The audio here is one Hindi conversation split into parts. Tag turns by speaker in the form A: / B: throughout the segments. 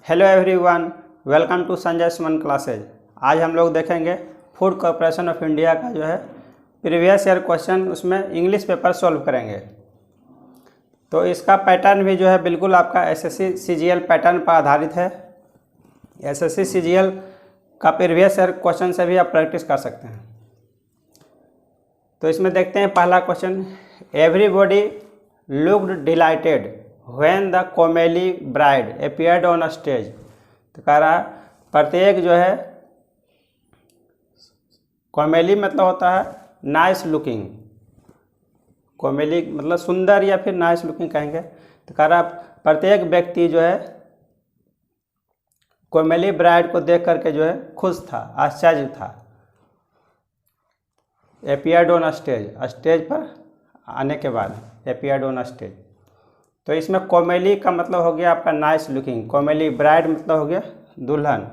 A: Hello everyone, welcome to Sanjay Suman classes. आज हम लोग देखेंगे फूड कॉरपोरेशन ऑफ इंडिया का जो है प्रीवियस ईयर क्वेश्चन, उसमें इंग्लिश पेपर सॉल्व करेंगे। तो इसका पैटर्न भी जो है बिल्कुल आपका एसएससी सीजीएल पैटर्न पर आधारित है। एसएससी सीजीएल का प्रीवियस ईयर क्वेश्चन से भी आप प्रैक्टिस कर सकते हैं। तो इसमें देखते हैं पहला question, everybody looked dilated when the कोमेली bride appeared on a stage। तो कह रहा है प्रत्येक जो है, कोमेली मतलब होता है नाइस लुकिंग, कोमेली मतलब सुंदर या फिर नाइस लुकिंग कहेंगे। तो कह रहा प्रत्येक व्यक्ति जो है कोमेली ब्राइड को देख करके जो है खुश था, आश्चर्य था। appeared on a stage, stage पर आने के बाद appeared on a stage। तो इसमें कोमेली का मतलब हो गया आपका नाइस लुकिंग, कोमेली ब्राइड मतलब हो गया दुल्हन।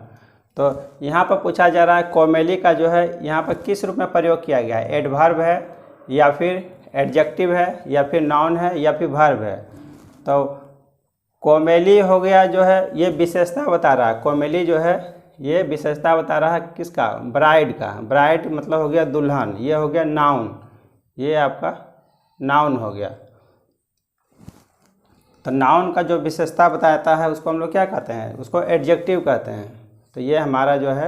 A: तो यहाँ पर पूछा जा रहा है कोमेली का जो है यहाँ पर किस रूप में प्रयोग किया गया है, एडवर्ब है या फिर एडजेक्टिव है या फिर नाउन है या फिर वर्ब है। तो कोमेली हो गया जो है ये विशेषता बता रहा है, कोमेली जो है ये विशेषता बता रहा है किसका, ब्राइड का। ब्राइड मतलब हो गया दुल्हन, ये हो गया नाउन, ये आपका नाउन हो गया। तो नाउन का जो विशेषता बताता है उसको हम लोग क्या कहते हैं, उसको एडजेक्टिव कहते हैं। तो ये हमारा जो है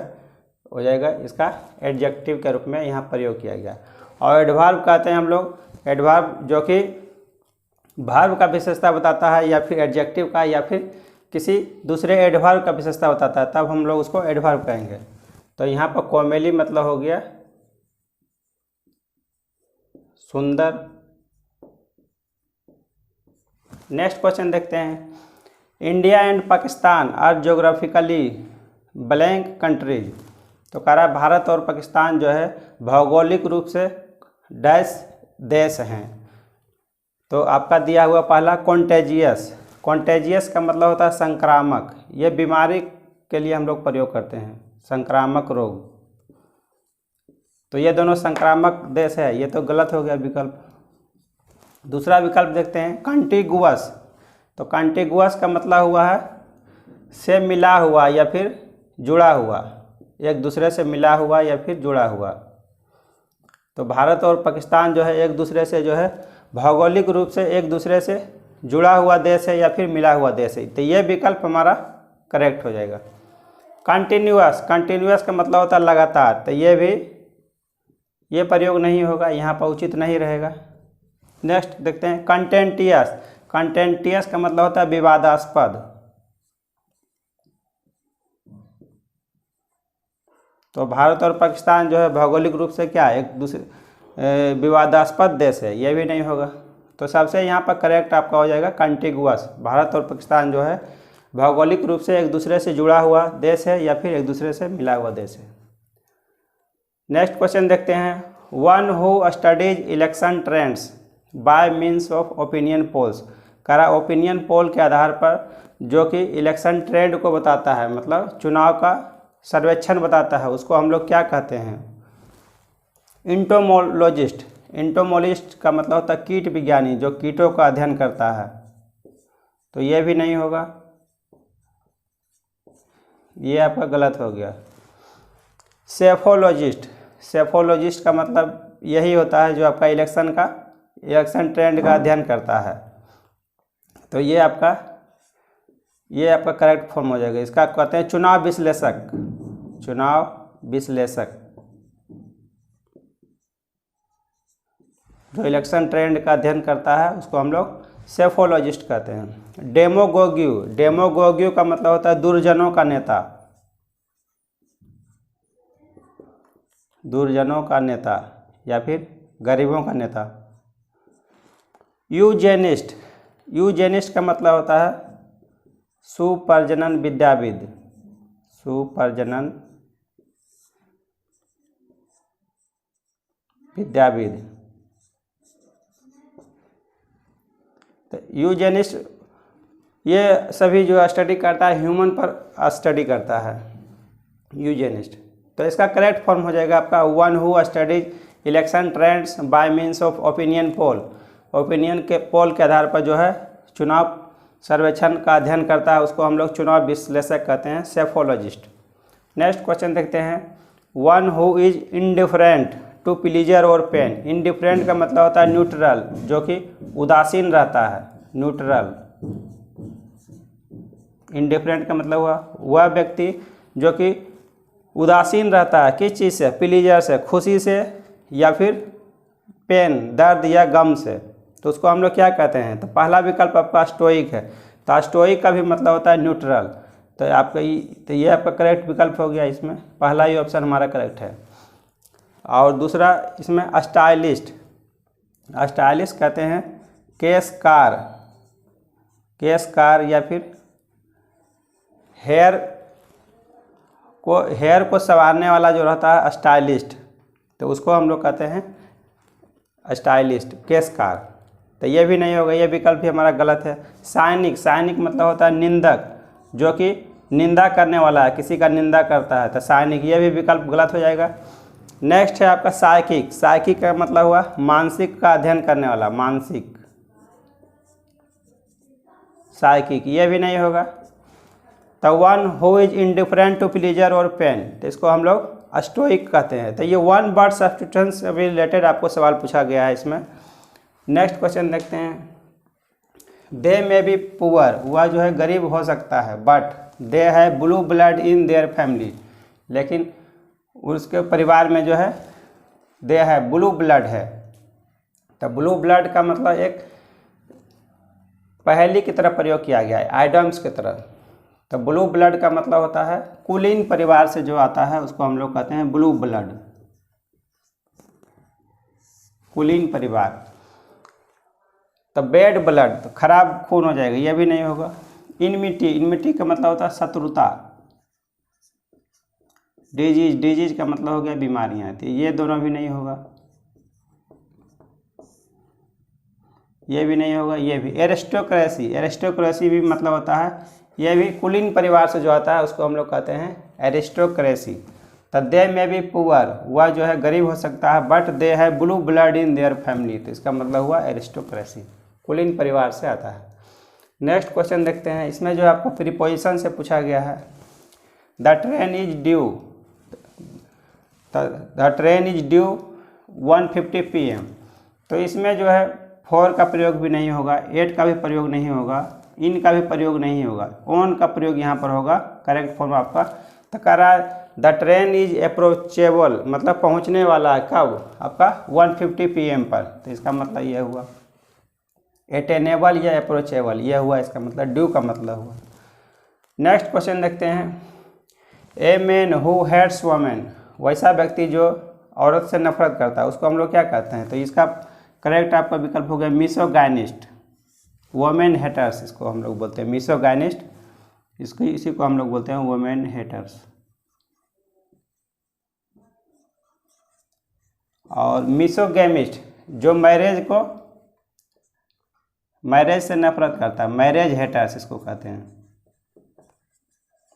A: हो जाएगा, इसका एडजेक्टिव के रूप में यहाँ प्रयोग किया गया। और एडवर्ब कहते हैं हम लोग, एडवर्ब जो कि वर्ब का विशेषता बताता है या फिर एडजेक्टिव का या फिर किसी दूसरे एडवर्ब का विशेषता बताता है, तब हम लोग उसको एडवर्ब कहेंगे। तो यहाँ पर कोमेली मतलब हो गया सुंदर। नेक्स्ट क्वेश्चन देखते हैं, India and Pakistan are geographically blank countries. तो कह रहा है भारत और पाकिस्तान जो है भौगोलिक रूप से डैश देश हैं। तो आपका दिया हुआ पहला कॉन्टेजियस, कॉन्टेजियस का मतलब होता है संक्रामक, ये बीमारी के लिए हम लोग प्रयोग करते हैं, संक्रामक रोग। तो ये दोनों संक्रामक देश है, ये तो गलत हो गया विकल्प। दूसरा विकल्प देखते हैं कंटिगुअस। तो कंटिगुअस का मतलब हुआ है से मिला हुआ या फिर जुड़ा हुआ, एक दूसरे से मिला हुआ या फिर जुड़ा हुआ। तो भारत और पाकिस्तान जो है एक दूसरे से जो है भौगोलिक रूप से एक दूसरे से जुड़ा हुआ देश है या फिर मिला हुआ देश है। तो ये विकल्प हमारा करेक्ट हो जाएगा। कंटिन्यूअस, कंटिन्यूअस का मतलब होता है लगातार, तो ये भी ये प्रयोग नहीं होगा, यहाँ पर उचित नहीं रहेगा। नेक्स्ट देखते हैं कंटेंटियस, कंटेंटियस का मतलब होता है विवादास्पद। तो भारत और पाकिस्तान जो है भौगोलिक रूप से क्या एक दूसरे विवादास्पद देश है, ये भी नहीं होगा। तो सबसे यहाँ पर करेक्ट आपका हो जाएगा कंटिगुअस। भारत और पाकिस्तान जो है भौगोलिक रूप से एक दूसरे से जुड़ा हुआ देश है या फिर एक दूसरे से मिला हुआ देश है। नेक्स्ट क्वेश्चन देखते हैं, one who studies election trends bye means of opinion polls. कह रहा ओपिनियन पोल के आधार पर जो कि इलेक्शन ट्रेंड को बताता है, मतलब चुनाव का सर्वेक्षण बताता है, उसको हम लोग क्या कहते हैं, इंटोमोलॉजिस्ट। इंटोमोलॉजिस्ट का मतलब होता है कीट विज्ञानी, जो कीटों का अध्ययन करता है। तो ये भी नहीं होगा, ये आपका गलत हो गया। सेफोलॉजिस्ट, सेफोलॉजिस्ट का मतलब यही होता है जो आपका इलेक्शन ट्रेंड का अध्ययन करता है। तो ये आपका करेक्ट फॉर्म हो जाएगा। इसका कहते हैं चुनाव विश्लेषक, चुनाव विश्लेषक जो इलेक्शन ट्रेंड का अध्ययन करता है उसको हम लोग सेफोलॉजिस्ट कहते हैं। डेमोगोग्यू, डेमोगोग्यू का मतलब होता है दुर्जनों का नेता, दुर्जनों का नेता या फिर गरीबों का नेता। यूजेनिस्ट, यूजेनिस्ट का मतलब होता है सुप्रजनन विद्याविद, सुप्रजनन विद्याविद। तो यूजेनिस्ट ये सभी जो स्टडी करता है ह्यूमन पर स्टडी करता है, यूजेनिस्ट। तो इसका करेक्ट फॉर्म हो जाएगा आपका one who studies election trends bye means of opinion poll. Opinion के पोल के आधार पर जो है चुनाव सर्वेक्षण का अध्ययन करता है उसको हम लोग चुनाव विश्लेषक कहते हैं, सेफोलॉजिस्ट। नेक्स्ट क्वेश्चन देखते हैं, one who is indifferent to pleasure और पेन। इनडिफरेंट का मतलब होता है न्यूट्रल, जो कि उदासीन रहता है, न्यूट्रल। इनडिफरेंट का मतलब हुआ वह व्यक्ति जो कि उदासीन रहता है, किस चीज़ से, प्लीजर से, खुशी से, या फिर पेन, दर्द या गम से, तो उसको हम लोग क्या कहते हैं। तो पहला विकल्प आपका स्टोइक है, तो स्टोइक का भी मतलब होता है न्यूट्रल। तो आपका ये आपका करेक्ट विकल्प हो गया, इसमें पहला ही ऑप्शन हमारा करेक्ट है। और दूसरा इसमें स्टाइलिस्ट। स्टाइलिस्ट कहते हैं केशकार, केशकार या फिर हेयर को संवारने वाला जो रहता है स्टाइलिस्ट, तो उसको हम लोग कहते हैं स्टाइलिस्ट, केशकार। तो ये भी नहीं होगा, ये विकल्प भी हमारा गलत है। साइनिक, साइनिक मतलब होता है निंदक, जो कि निंदा करने वाला है, किसी का निंदा करता है, तो साइनिक, ये भी विकल्प गलत हो जाएगा। नेक्स्ट है आपका साइकिक। साइकिक का मतलब हुआ मानसिक का अध्ययन करने वाला, मानसिक, साइकिक, ये भी नहीं होगा। तो one who is indifferent to pleasure और पेन, तो इसको हम लोग स्टोइक कहते हैं। तो ये वन वर्ड सब्स्टिट्यूशन से भी रिलेटेड आपको सवाल पूछा गया है इसमें। नेक्स्ट क्वेश्चन देखते हैं, दे मे बी पुअर, वह जो है गरीब हो सकता है, बट दे है blue blood in their family, लेकिन उसके परिवार में जो है दे है ब्लू ब्लड है। तो ब्लू ब्लड का मतलब एक पहेली की तरह प्रयोग किया गया है, आइडम्स की तरह। तो ब्लू ब्लड का मतलब होता है कुलीन परिवार से जो आता है उसको हम लोग कहते हैं ब्लू ब्लड, कुलीन परिवार। तो बैड ब्लड, तो खराब खून हो जाएगा, यह भी नहीं होगा। इनमिटी, इनमिटी का मतलब होता है शत्रुता। डिजीज, डिजीज का मतलब हो गया बीमारियां, तो ये दोनों भी नहीं होगा, ये भी नहीं होगा, ये भी। एरिस्टोक्रेसी, एरिस्टोक्रेसी भी मतलब होता है, यह भी कुलीन परिवार से जो आता है उसको हम लोग कहते हैं एरिस्टोक्रेसी। तो दे में भी पुअर, वह जो है गरीब हो सकता है, बट दे है blue blood in their family, तो इसका मतलब हुआ एरिस्टोक्रेसी, कुलीन परिवार से आता है। नेक्स्ट क्वेश्चन देखते हैं, इसमें जो आपको प्रीपोजिशन से पूछा गया है, the train is due, the train is due 1:50 PM, तो इसमें जो है फॉर का प्रयोग भी नहीं होगा, एट का भी प्रयोग नहीं होगा, इन का भी प्रयोग नहीं होगा, ऑन का प्रयोग यहाँ पर होगा। करेक्ट फॉर्म आपका तो कह रहा है द ट्रेन इज अप्रोचेबल, मतलब पहुँचने वाला है कब, आपका 1:50 PM पर, तो इसका मतलब यह हुआ। एटेनेबल या अप्रोचेबल, यह हुआ इसका मतलब, ड्यू का मतलब हुआ। नेक्स्ट क्वेश्चन देखते हैं, a man who hates women, वैसा व्यक्ति जो औरत से नफरत करता है उसको हम लोग क्या कहते हैं। तो इसका करेक्ट आपका विकल्प हो गया मिसोगाइनिस्ट, वुमेन हेटर्स, इसको हम लोग बोलते हैं मिसोगाइनिस्ट, इसी को हम लोग बोलते हैं वुमेन हेटर्स। और मिसोगैमिस्ट, जो मैरिज से नफरत करता है, मैरिज हेटर्स इसको कहते हैं,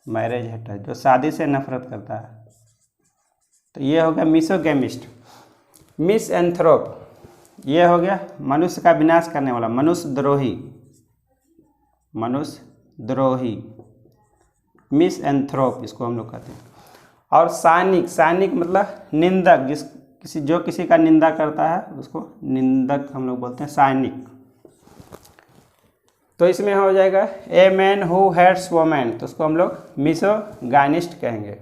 A: मैरिज हेटर, जो शादी से नफरत करता है, तो ये हो गया मिसोगैमिस्ट। मिसएंथ्रोप, ये हो गया मनुष्य का विनाश करने वाला, मनुष्य द्रोही, मनुष्य द्रोही, मिसएंथ्रोप इसको हम लोग कहते हैं। और साइनिक, साइनिक मतलब निंदक, जो किसी का निंदा करता है उसको निंदक हम लोग बोलते हैं, साइनिक। तो इसमें हो जाएगा a man who hates women, तो उसको हम लोग मिसोगाइनिस्ट कहेंगे,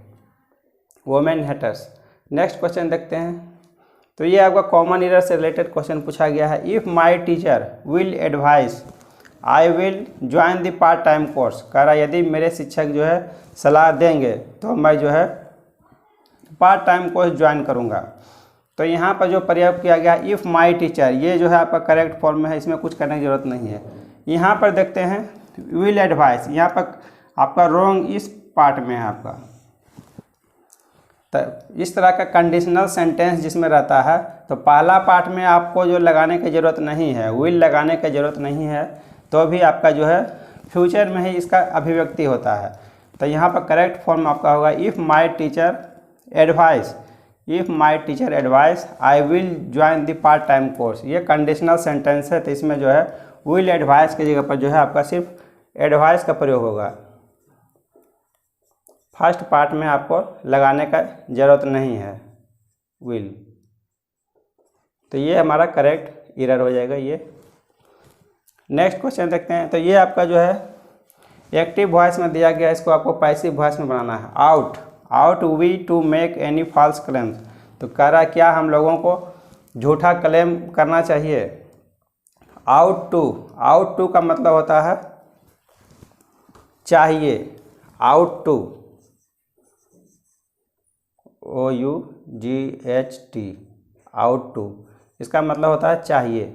A: वुमेन हेटर्स। नेक्स्ट क्वेश्चन देखते हैं, तो ये आपका कॉमन एरर से रिलेटेड क्वेश्चन पूछा गया है। If my teacher will advice I will join the part time course, कह रहा यदि मेरे शिक्षक जो है सलाह देंगे तो मैं जो है पार्ट टाइम कोर्स ज्वाइन करूँगा। तो यहाँ पर जो प्रयोग किया गया इफ़ माय टीचर, ये जो है आपका करेक्ट फॉर्म में है, इसमें कुछ करने की ज़रूरत नहीं है। यहाँ पर देखते हैं विल एडवाइस, यहाँ पर आपका रॉन्ग इस पार्ट में है आपका। तो इस तरह का कंडीशनल सेंटेंस जिसमें रहता है, तो पहला पार्ट में आपको जो लगाने की ज़रूरत नहीं है, विल लगाने की ज़रूरत नहीं है, तो भी आपका जो है फ्यूचर में ही इसका अभिव्यक्ति होता है। तो यहाँ पर करेक्ट फॉर्म आपका होगा if my teacher advice, if my teacher advice I will join the part time course, ये कंडीशनल सेंटेंस है, तो इसमें जो है विल एडवाइस की जगह पर जो है आपका सिर्फ एडवाइस का प्रयोग होगा। फर्स्ट पार्ट में आपको लगाने का ज़रूरत नहीं है विल। तो ये हमारा करेक्ट एरर हो जाएगा ये। नेक्स्ट क्वेश्चन देखते हैं। तो ये आपका जो है एक्टिव वॉइस में दिया गया, इसको आपको पैसिव वॉइस में बनाना है। Ought we to make any false claims. तो कह रहा है क्या हम लोगों को झूठा क्लेम करना चाहिए। आउट टू का मतलब होता है चाहिए। Ought to OUGHT ought to, इसका मतलब होता है चाहिए।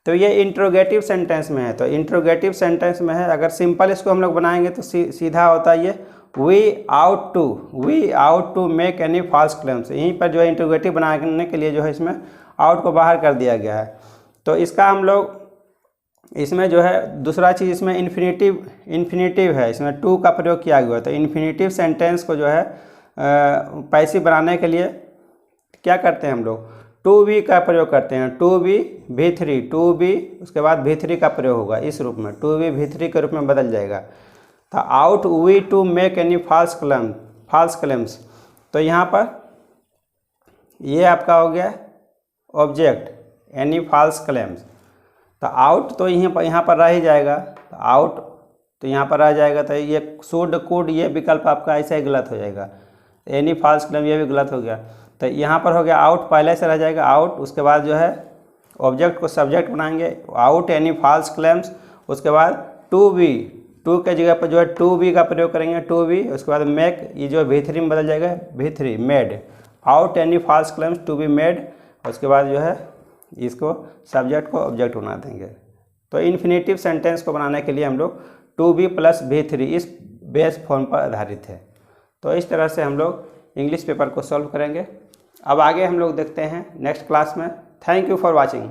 A: तो ये इंट्रोगेटिव सेंटेंस में है। तो इंट्रोगेटिव सेंटेंस में है, अगर सिंपल इसको हम लोग बनाएंगे तो सीधा होता है ये we ought to make any false claims. यहीं पर जो है इंट्रोगेटिव बनाने के लिए जो है इसमें आउट को बाहर कर दिया गया है। तो इसका हम लोग इसमें जो है दूसरा चीज़ इसमें इन्फिनेटिव है, इसमें टू का प्रयोग किया गया है। तो इन्फिनेटिव सेंटेंस को जो है पैसिव बनाने के लिए क्या करते हैं हम लोग, टू बी का प्रयोग करते हैं। To be V3, to be उसके बाद V3 का प्रयोग होगा इस रूप में, टू बी V3 के रूप में बदल जाएगा। तो ought we to make any false claims. तो यहाँ पर ये आपका हो गया ऑब्जेक्ट एनी फॉल्स क्लेम्स। तो आउट तो यहाँ पर रह ही जाएगा। तो आउट तो यहाँ पर रह जाएगा। तो ये शुड कुड ये विकल्प आपका ऐसा ही गलत हो जाएगा। एनी फॉल्स क्लेम ये भी गलत हो गया। तो यहाँ पर हो गया आउट पहले से रह जाएगा आउट, उसके बाद जो है ऑब्जेक्ट को सब्जेक्ट बनाएंगे आउट एनी फॉल्स क्लेम्स। उसके बाद टू बी, टू के जगह पर जो है टू बी का प्रयोग करेंगे टू बी। उसके बाद मेक, ये जो V3 में बदल जाएगा V3 made. Ought any false claims to be made. उसके बाद जो है इसको सब्जेक्ट को ऑब्जेक्ट बना देंगे। तो इन्फिनेटिव सेंटेंस को बनाने के लिए हम लोग टू बी प्लस V3 इस बेस फॉर्म पर आधारित है। तो इस तरह से हम लोग इंग्लिश पेपर को सॉल्व करेंगे। अब आगे हम लोग देखते हैं नेक्स्ट क्लास में। Thank you for watching.